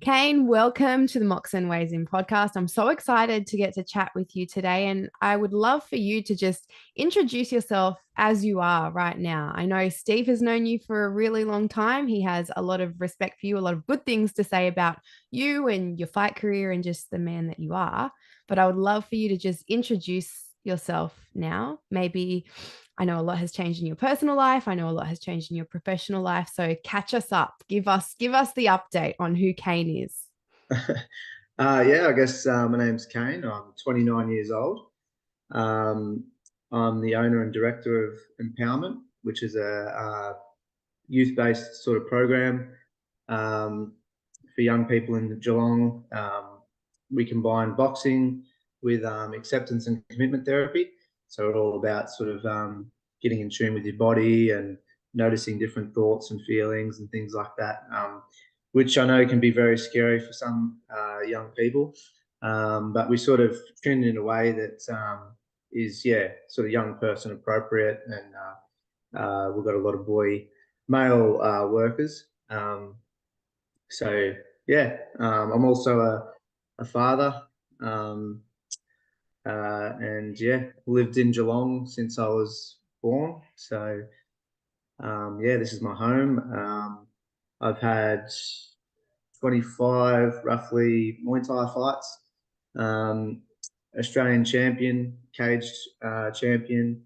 Cain, welcome to the Moxon Ways In podcast. I'm so excited to get to chat with you today, and I would love for you to just introduce yourself as you are right now. I know Steve has known you for a really long time. He has a lot of respect for you, a lot of good things to say about you and your fight career and just the man that you are. But I would love for you to just introduce yourself now. Maybe I know a lot has changed in your personal life. I know a lot has changed in your professional life. So catch us up. Give us the update on who Cain is. Yeah, I guess my name's Cain. I'm 29 years old. Um, I'm the owner and director of Empowerment, which is a youth-based sort of program um, for young people in Geelong. We combine boxing with acceptance and commitment therapy. So it's all about sort of getting in tune with your body and noticing different thoughts and feelings and things like that, which I know can be very scary for some young people. But we sort of tune in a way that is, yeah, sort of young person appropriate. And we've got a lot of male workers. So yeah, I'm also a father, um, and yeah, lived in Geelong since I was born. So yeah, this is my home. I've had 25 roughly Muay Thai fights, um, Australian champion, caged champion,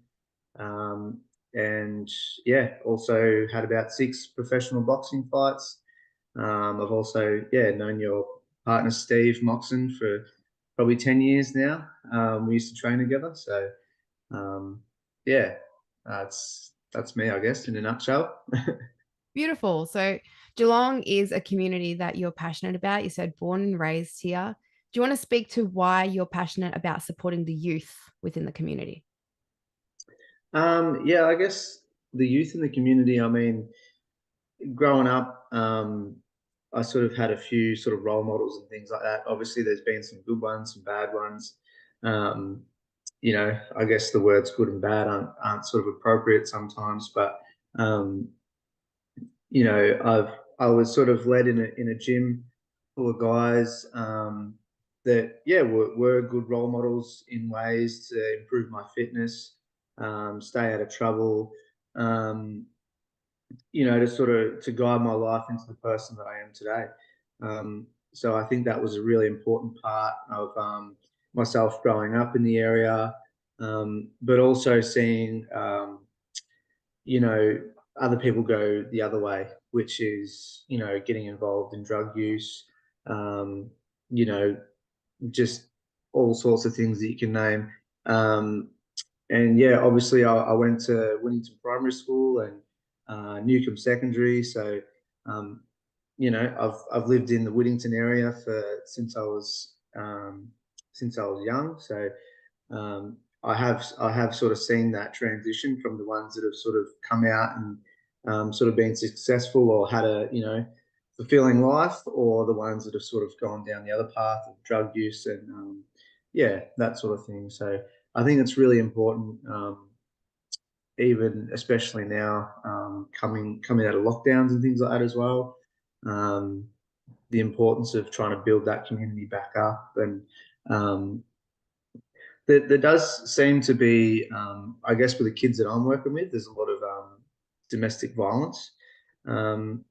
um, and yeah, also had about 6 professional boxing fights. I've also, yeah, known your partner, Steve Moxon, for probably 10 years now. We used to train together. So, yeah, that's me, I guess, in a nutshell. Beautiful. So Geelong is a community that you're passionate about. You said born and raised here. Do you want to speak to why you're passionate about supporting the youth within the community? Yeah, I guess the youth in the community, I mean, growing up, I sort of had a few sort of role models and things like that. Obviously, there's been some good ones, some bad ones. Um, I guess the words good and bad aren't sort of appropriate sometimes, but um, I was sort of led in a gym full of guys that yeah were good role models in ways to improve my fitness, stay out of trouble, um, to sort of to guide my life into the person that I am today. So I think that was a really important part of myself growing up in the area, but also seeing you know, other people go the other way, which is, getting involved in drug use, um, you know, just all sorts of things that you can name. Um, and yeah, obviously I went to Winnington Primary School and Newcombe Secondary. So, um, I've lived in the Whittington area for since I was young. So I have sort of seen that transition from the ones that have sort of come out and sort of been successful or had a fulfilling life, or the ones that have sort of gone down the other path of drug use and yeah, that sort of thing. So I think it's really important, even especially now, coming out of lockdowns and things like that as well. Um, the importance of trying to build that community back up. And um, there does seem to be, I guess, with the kids that I'm working with, there's a lot of domestic violence, um,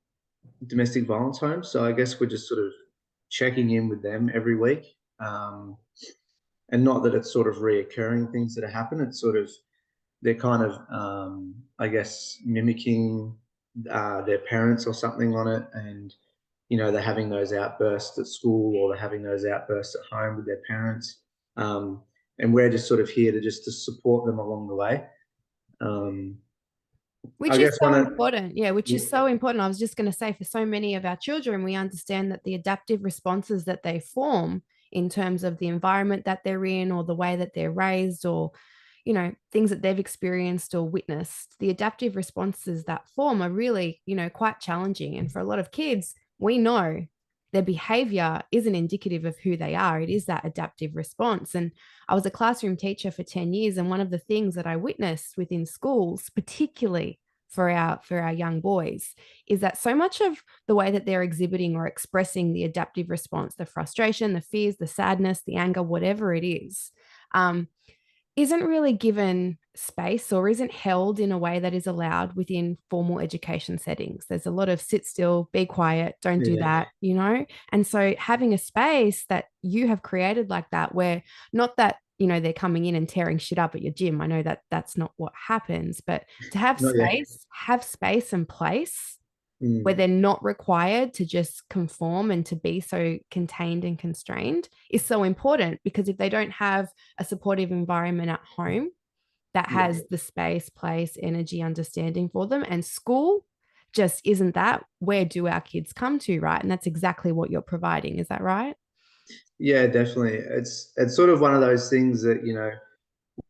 domestic violence homes. So I guess we're just sort of checking in with them every week. And not that it's sort of reoccurring things that happen. It's sort of, they're kind of, I guess, mimicking their parents or something on it. And, they're having those outbursts at school, or they're having those outbursts at home with their parents. Um, and we're just sort of here to support them along the way. Um, I Which is guess so one of, important. Yeah, which is so important. I was just going to say, for so many of our children, we understand that the adaptive responses that they form in terms of the environment that they're in, or the way that they're raised, or things that they've experienced or witnessed, the adaptive responses that form are really, quite challenging. And for a lot of kids, we know their behavior isn't indicative of who they are. It is that adaptive response. And I was a classroom teacher for 10 years. And one of the things that I witnessed within schools, particularly for our young boys is that so much of the way that they're exhibiting or expressing the adaptive response, the frustration, the fears, the sadness, the anger, whatever it is, um, isn't really given space or isn't held in a way that is allowed within formal education settings. There's a lot of sit still, be quiet, don't do Yeah. that, you know? And so having a space that you have created like that, where not that, you know, they're coming in and tearing shit up at your gym. I know that that's not what happens, but to Not yet. have space and place where Mm, they're not required to just conform and to be so contained and constrained is so important, because if they don't have a supportive environment at home that yeah. has the space, place, energy, understanding for them, and school just isn't that, where do our kids come to, right? And that's exactly what you're providing. Is that right? Yeah, definitely. It's sort of one of those things that,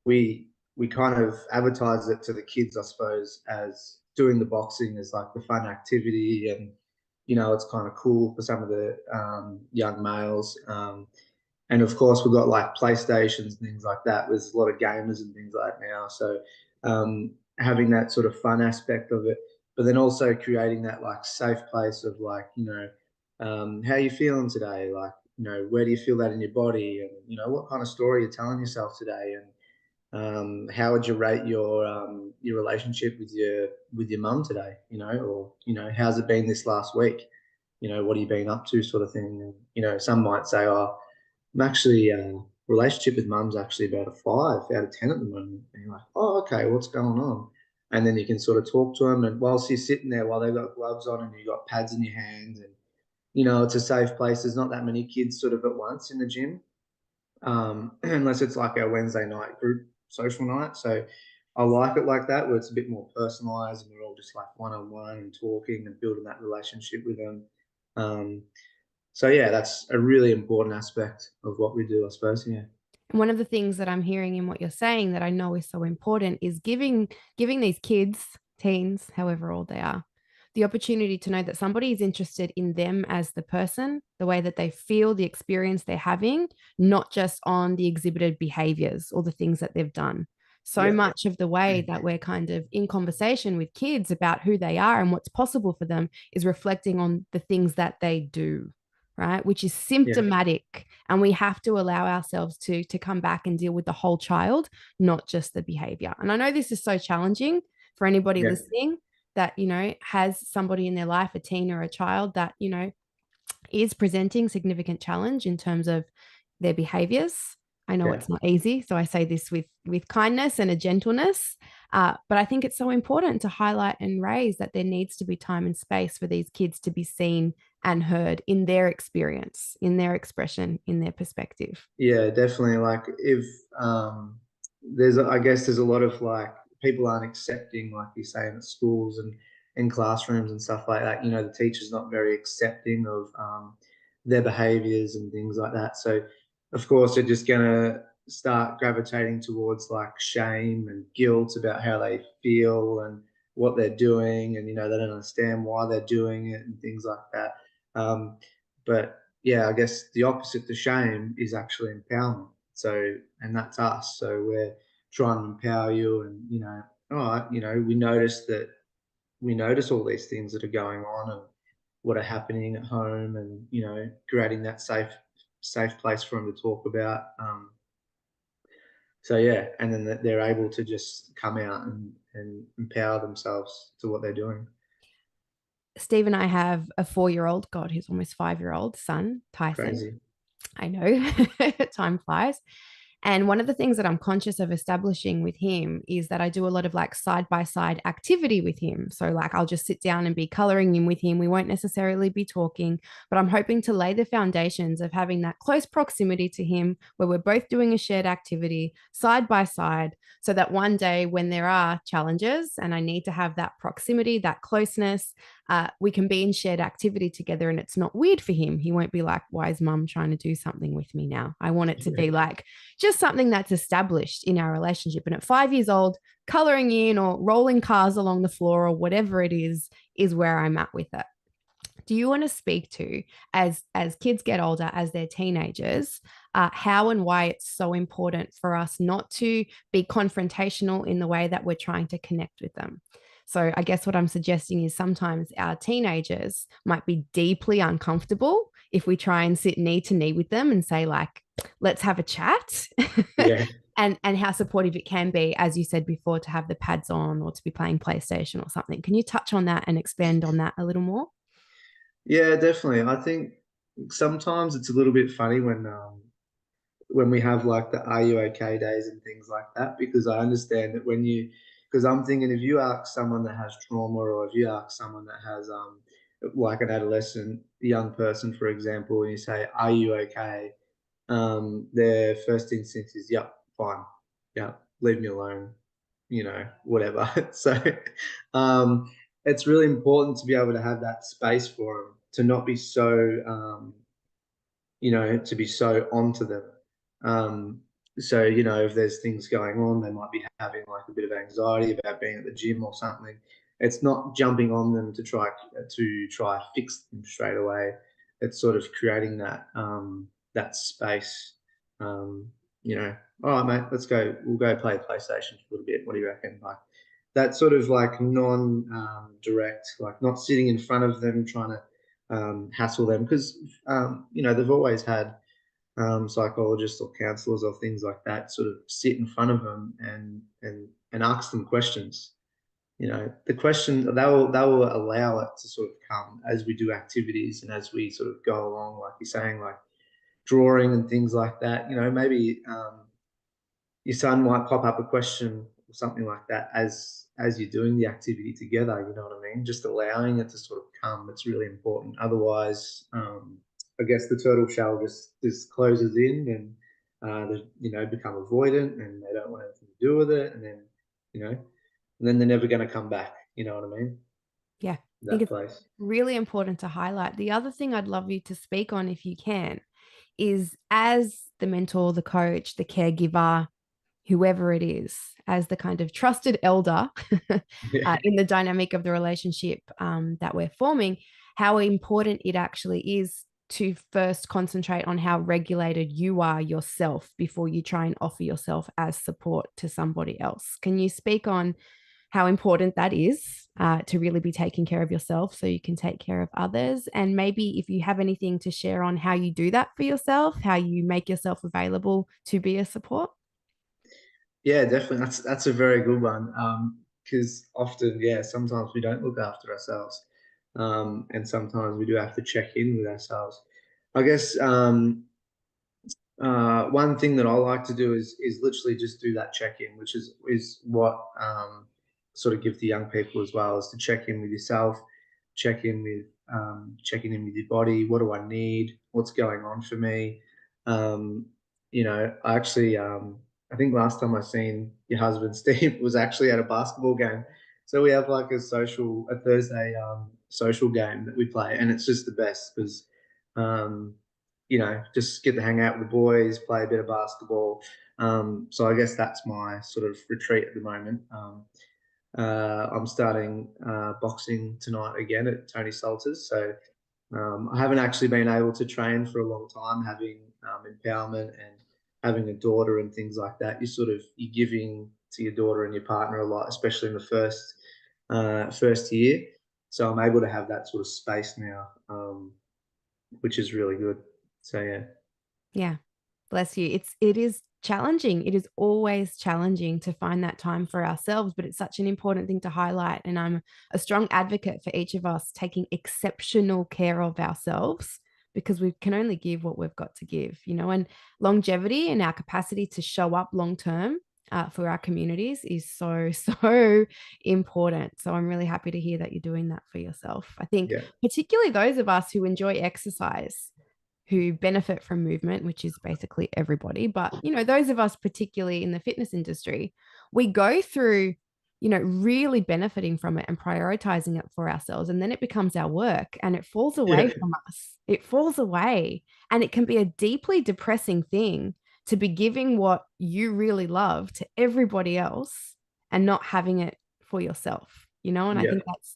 we kind of advertise it to the kids, I suppose, as doing the boxing as like the fun activity, and it's kind of cool for some of the young males. And of course, we've got like PlayStations and things like that. There's a lot of gamers and things like that now. So having that sort of fun aspect of it, but then also creating that like safe place of like, how are you feeling today? Like, where do you feel that in your body? And, what kind of story you're telling yourself today? And how would you rate your relationship with your mum today? Or how's it been this last week? What have you been up to, sort of thing. And some might say, oh, I'm actually relationship with mum's actually about a 5 out of 10 at the moment. And you're like, oh, okay, what's going on? And then you can sort of talk to them, and whilst you're sitting there, while they've got gloves on and you've got pads in your hands, and it's a safe place. There's not that many kids sort of at once in the gym, unless it's like our Wednesday night group social night. So I like it like that, where it's a bit more personalized and we're all just like one on one and talking and building that relationship with them. Um, so yeah, that's a really important aspect of what we do, I suppose. Yeah, And one of the things that I'm hearing in what you're saying that I know is so important is giving these kids, teens, however old they are, the opportunity to know that somebody is interested in them as the person, the way that they feel, the experience they're having, not just on the exhibited behaviors or the things that they've done. So yeah, much of the way that we're kind of in conversation with kids about who they are and what's possible for them is reflecting on the things that they do, right? Which is yeah, symptomatic. And we have to allow ourselves to come back and deal with the whole child, not just the behavior. And I know this is so challenging for anybody yeah, listening that, has somebody in their life, a teen or a child that, is presenting significant challenge in terms of their behaviors. I know yeah. it's not easy, so I say this with kindness and a gentleness. But I think it's so important to highlight and raise that there needs to be time and space for these kids to be seen and heard in their experience, in their expression, in their perspective. Yeah, definitely. Like if I guess there's a lot of like people aren't accepting, like you say, in schools and in classrooms and stuff like that. The teacher's not very accepting of their behaviors and things like that. So, of course, they're just gonna start gravitating towards like shame and guilt about how they feel and what they're doing, and they don't understand why they're doing it and things like that. Um, but yeah, I guess the opposite to shame is actually empowerment. So, and that's us. So we're trying to empower you, and all right, we notice all these things that are going on and what are happening at home, and creating that safe place for them to talk about. So yeah, and then they're able to just come out and empower themselves to what they're doing. Steve and I have a 4-year-old, God, he's almost 5-year-old son, Tyson. Crazy. I know, time flies. And one of the things that I'm conscious of establishing with him is that I do a lot of like side by side activity with him. So, like, I'll just sit down and be coloring in with him. We won't necessarily be talking, but I'm hoping to lay the foundations of having that close proximity to him where we're both doing a shared activity side by side, so that one day when there are challenges and I need to have that proximity, that closeness, we can be in shared activity together and it's not weird for him. He won't be like, why is mum trying to do something with me now? I want it to be like just something that's established in our relationship. And at 5 years old, coloring in or rolling cars along the floor or whatever it is where I'm at with it. Do you want to speak to, as kids get older, as they're teenagers, how and why it's so important for us not to be confrontational in the way that we're trying to connect with them? So I guess what I'm suggesting is sometimes our teenagers might be deeply uncomfortable if we try and sit knee to knee with them and say, like, let's have a chat. Yeah. And how supportive it can be, as you said before, to have the pads on or to be playing PlayStation or something. Can you touch on that and expand on that a little more? Yeah, definitely. I think sometimes it's a little bit funny when we have like the "Are you okay" days and things like that, because I understand that because I'm thinking if you ask someone that has trauma, or if you ask someone that has like an adolescent young person, for example, and you say, "Are you okay?" Their first instinct is, "Yep, fine. Yeah, leave me alone." Whatever. So, um, it's really important to be able to have that space for them, to not be so to be so onto them. So, if there's things going on, they might be having like a bit of anxiety about being at the gym or something. It's not jumping on them to try fix them straight away. It's sort of creating that space. Um, all right, mate, let's go. We'll go play PlayStation for a little bit. What do you reckon? Like that sort of like non-direct, like not sitting in front of them trying to hassle them, because they've always had psychologists or counselors or things like that sort of sit in front of them and ask them questions. The question they will allow it to sort of come as we do activities and as we sort of go along, like you're saying, like drawing and things like that. Maybe your son might pop up a question or something like that as you're doing the activity together. You know what I mean? Just allowing it to sort of come. It's really important. Otherwise, I guess the turtle shell just closes in, and they become avoidant, and they don't want anything to do with it, and then you know and then they're never going to come back. You know what I mean? Yeah, I think That it's place. really important to highlight. The other thing I'd love you to speak on, if you can, is as the mentor, the coach, the caregiver, whoever it is, as the kind of trusted elder Yeah. in the dynamic of the relationship that we're forming, how important it actually is to first concentrate on how regulated you are yourself before you try and offer yourself as support to somebody else. Can you speak on how important that is to really be taking care of yourself so you can take care of others? And maybe if you have anything to share on how you do that for yourself, how you make yourself available to be a support. Yeah, definitely. That's a very good one. Because often, yeah, sometimes we don't look after ourselves, and sometimes we do have to check in with ourselves. I guess one thing that I like to do is literally just do that check in, which is what sort of give to young people as well, is to check in with yourself, checking in with your body. What do I need? What's going on for me? Um, I actually I think last time I seen your husband Steve was actually at a basketball game. So we have like a Thursday social game that we play, and it's just the best because um, just get to hang out with the boys, play a bit of basketball. So I guess that's my sort of retreat at the moment. I'm starting boxing tonight again at Tony Salter's. So I haven't actually been able to train for a long time, having empowerment and having a daughter and things like that. You're giving to your daughter and your partner a lot, especially in the first year. So I'm able to have that sort of space now, which is really good. So yeah. Yeah. Bless you. It is challenging. It is always challenging to find that time for ourselves, but it's such an important thing to highlight. And I'm a strong advocate for each of us taking exceptional care of ourselves because we can only give what we've got to give, and longevity and our capacity to show up long term for our communities is so, so important. So I'm really happy to hear that you're doing that for yourself. I think, Yeah. particularly those of us who enjoy exercise, who benefit from movement, which is basically everybody. But, those of us, particularly in the fitness industry, we go through, really benefiting from it and prioritizing it for ourselves. And then it becomes our work and it falls away Yeah. from us. It falls away. And it can be a deeply depressing thing to be giving what you really love to everybody else and not having it for yourself, and I Yeah. think that's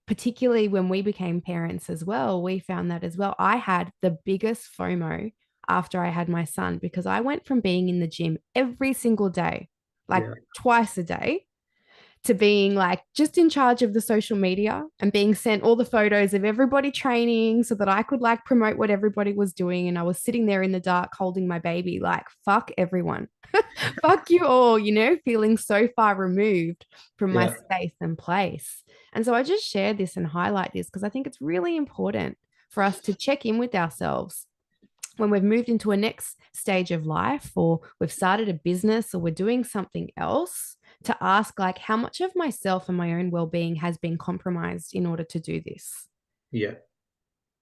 particularly when we became parents as well, we found that as well. I had the biggest FOMO after I had my son because I went from being in the gym every single day, like Yeah. twice a day, to being like just in charge of the social media and being sent all the photos of everybody training so that I could like promote what everybody was doing. And I was sitting there in the dark holding my baby, like, fuck everyone. Fuck you all, feeling so far removed from my Yeah. space and place. And so I just share this and highlight this because I think it's really important for us to check in with ourselves when we've moved into a next stage of life, or we've started a business, or we're doing something else, to ask, like, how much of myself and my own well-being has been compromised in order to do this. Yeah.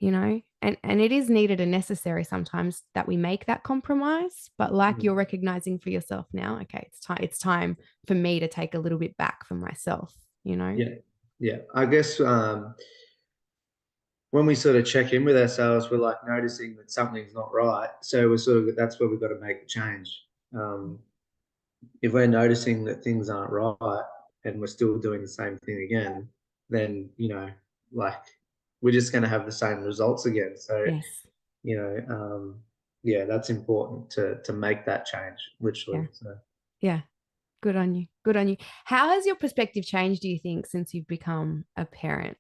And it is needed and necessary sometimes that we make that compromise, but like Mm. you're recognizing for yourself now, okay, it's time for me to take a little bit back for myself. Yeah. Yeah. I guess when we sort of check in with ourselves, we're like noticing that something's not right. So we're sort of, that's where we've got to make a change. Um, if we're noticing that things aren't right and we're still doing the same thing again, then, like we're just going to have the same results again. So, Yes. you know, yeah, that's important to make that change, literally. Yeah. So, Yeah. Good on you. Good on you. How has your perspective changed, do you think, since you've become a parent?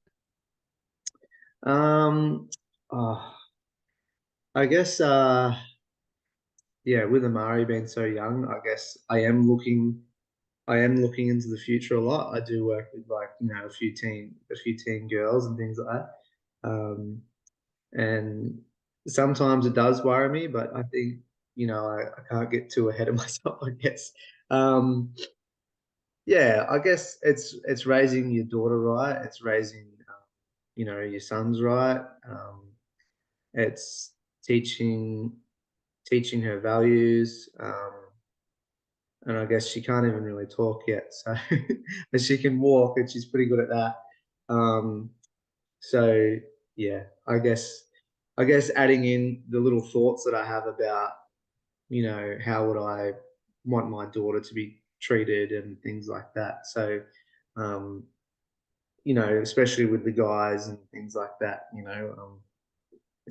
um, oh, I guess, yeah, with Amari being so young, I guess I am looking into the future a lot. I do work with like, a few teen girls and things like that. And sometimes it does worry me, but I think, I can't get too ahead of myself, I guess. Um, yeah, I guess it's raising your daughter right. It's raising, your sons right. It's teaching teaching her values. And I guess she can't even really talk yet, so but she can walk, and she's pretty good at that. Um, so yeah, I guess adding in the little thoughts that I have about, how would I want my daughter to be treated and things like that. So, um, especially with the guys and things like that,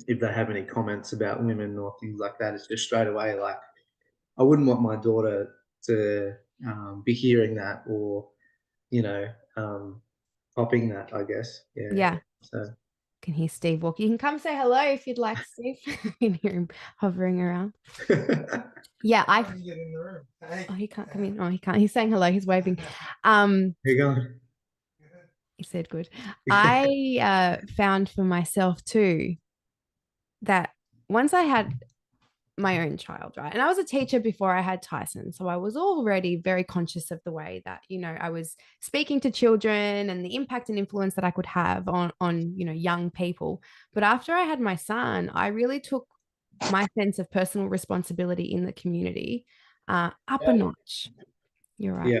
if they have any comments about women or things like that, it's just straight away like I wouldn't want my daughter to be hearing that, or you know um, copying that. I guess, yeah. Yeah. So Can hear Steve walk. You can come say hello if you'd like, Steve. You can hear him hovering around. Yeah, I. Trying to get in the room. Hey. Oh, he can't come in. Oh, he can't. He's saying hello. He's waving. Um, here you go. he said good. I found for myself too that once I had my own child, right? And I was a teacher before I had Tyson. So I was already very conscious of the way that, I was speaking to children and the impact and influence that I could have on young people. But after I had my son, I really took my sense of personal responsibility in the community up a notch. You're right. Yeah.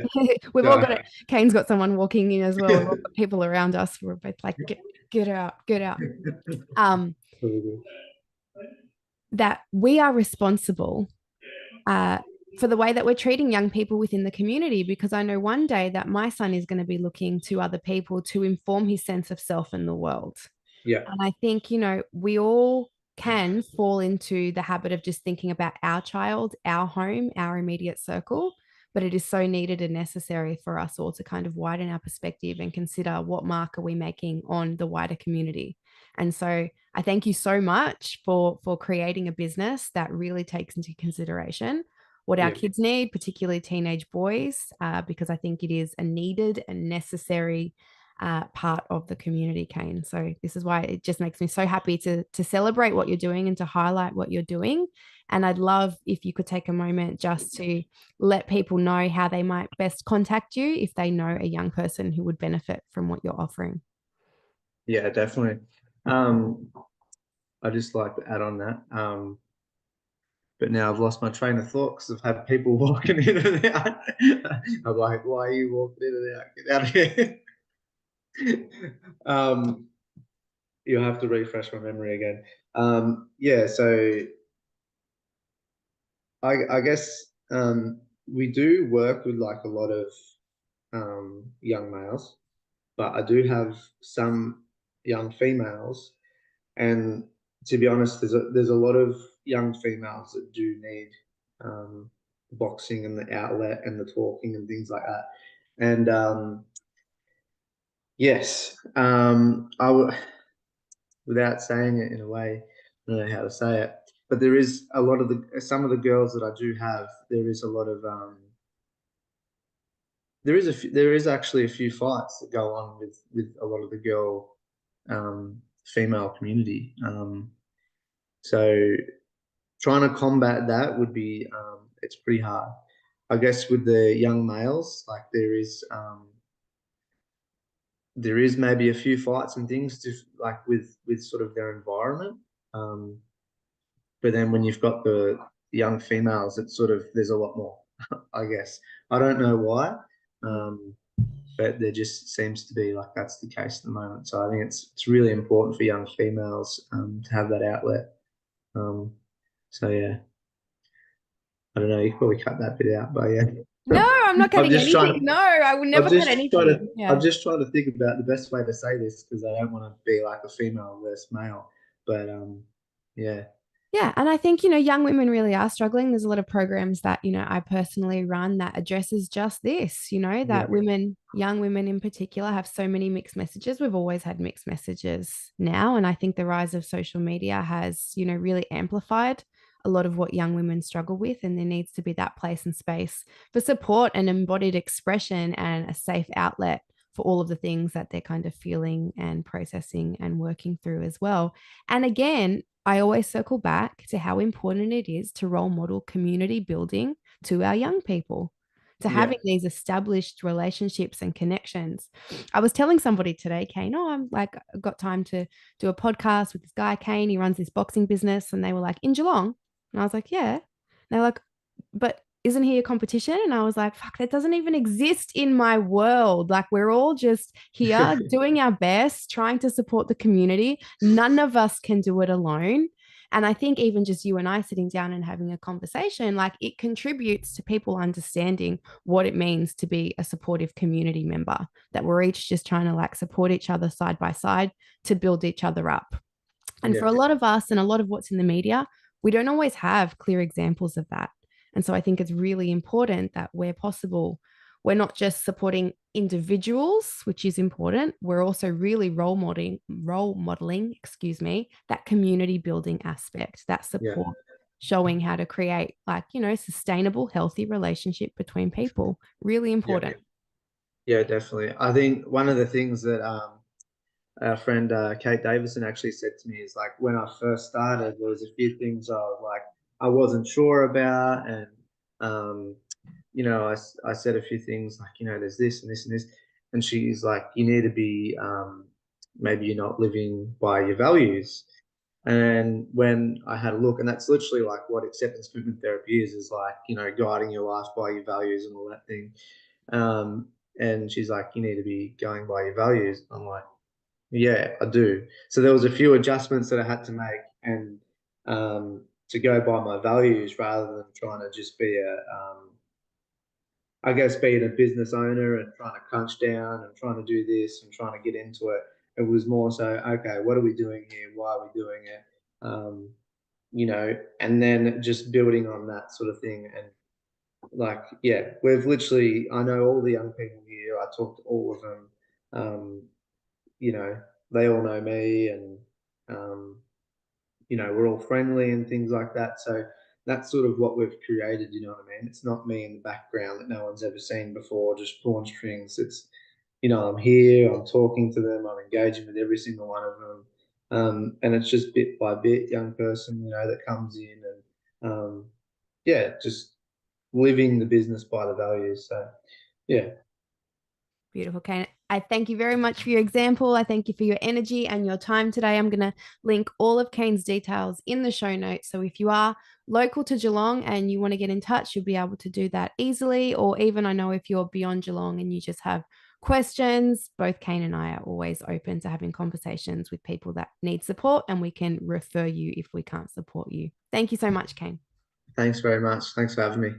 We've all got Sorry. it. Kane's got someone walking in as well. We've all got people around us. We're both like, get out, get out. Um, that we are responsible uh, for the way that we're treating young people within the community, because I know one day that my son is going to be looking to other people to inform his sense of self in the world. Yeah. And I think, we all can fall into the habit of just thinking about our child, our home, our immediate circle. But it is so needed and necessary for us all to kind of widen our perspective and consider what mark are we making on the wider community. And so I thank you so much for creating a business that really takes into consideration what our Yeah. kids need, particularly teenage boys, because I think it is a needed and necessary part of the community, Cain. So this is why it just makes me so happy to celebrate what you're doing and to highlight what you're doing. And I'd love if you could take a moment just to let people know how they might best contact you if they know a young person who would benefit from what you're offering. Yeah, definitely. I just like to add on that. But now I've lost my train of thought because I've had people walking in and out. I'm like, why are you walking in and out? Get out of here. You'll have to refresh my memory again. Yeah, so I guess we do work with like a lot of young males, but I do have some young females. And to be honest, there's a lot of young females that do need boxing and the outlet and the talking and things like that. And yes, without saying it in a way, I don't know how to say it, but there is a lot of some of the girls that I do have. There is a lot of there is actually a few fights that go on with a lot of the female community. So trying to combat that would be it's pretty hard. I guess with the young males, like there is maybe a few fights and things to like with sort of their environment. Um, but then when you've got the young females, it's sort of there's a lot more. I guess I don't know why, um, but there just seems to be like that's the case at the moment. So I think it's really important for young females to have that outlet. Um, so yeah, I don't know. You could probably cut that bit out, but yeah. No, I'm not I'm cutting just trying anything. to. No, I would never I'm cut just trying to. anything. I'm Yeah. just trying to think about the best way to say this because I don't want to be like a female versus male. But yeah, Yeah, and I think, young women really are struggling. There's a lot of programs that, I personally run that addresses just this, yeah, that young women in particular, have so many mixed messages. We've always had mixed messages now. And I think the rise of social media has, really amplified a lot of what young women struggle with. And there needs to be that place and space for support and embodied expression and a safe outlet for all of the things that they're kind of feeling and processing and working through as well. And again, I always circle back to how important it is to role model community building to our young people, to yeah, having these established relationships and connections. I was telling somebody today, Cain, I'm like, I've got time to do a podcast with this guy, Cain. He runs this boxing business. And they were like, in Geelong. And I was like, yeah. And they're like, but isn't he a competition? And I was like, fuck, that doesn't even exist in my world. Like, we're all just here doing our best, trying to support the community. None of us can do it alone. And I think even just you and I sitting down and having a conversation, like, it contributes to people understanding what it means to be a supportive community member, that we're each just trying to like support each other side by side to build each other up. And for yeah, a lot of us and a lot of what's in the media, we don't always have clear examples of that. And so I think it's really important that where possible, we're not just supporting individuals, which is important. We're also really role modeling, that community building aspect, that yeah, support, showing how to create like, sustainable, healthy relationship between people. Really yeah, important. yeah, definitely. I think one of the things that our friend Kate Davison actually said to me is like when I first started, there was a few things I was like I wasn't sure about, and um, I said a few things like there's this and this and this, and she's like you need to be maybe you're not living by your values. And when I had a look, and that's literally like what acceptance movement therapy is like guiding your life by your values and all that thing. Um, and she's like, you need to be going by your values. I'm like, yeah, I do. So there was a few adjustments that I had to make, and to go by my values rather than trying to just be I guess, being a business owner and trying to crunch down and trying to do this and trying to get into it. It was more so, okay, what are we doing here? Why are we doing it? Um, and then just building on that sort of thing. And like, yeah, I know all the young people here. I talk to all of them. Um, they all know me, and um, we're all friendly and things like that. So that's sort of what we've created, you know what I mean? It's not me in the background that no one's ever seen before, just pulling strings. It's, I'm here, I'm talking to them, I'm engaging with every single one of them. And it's just bit by bit, young person, that comes in and, yeah, just living the business by the values. So, yeah, Beautiful, Kane. I thank you very much for your example. I thank you for your energy and your time today. I'm going to link all of Kane's details in the show notes. So if you are local to Geelong and you want to get in touch, you'll be able to do that easily. Or even I know if you're beyond Geelong and you just have questions, both Kane and I are always open to having conversations with people that need support, and we can refer you if we can't support you. Thank you so much, Kane. thanks very much. Thanks for having me.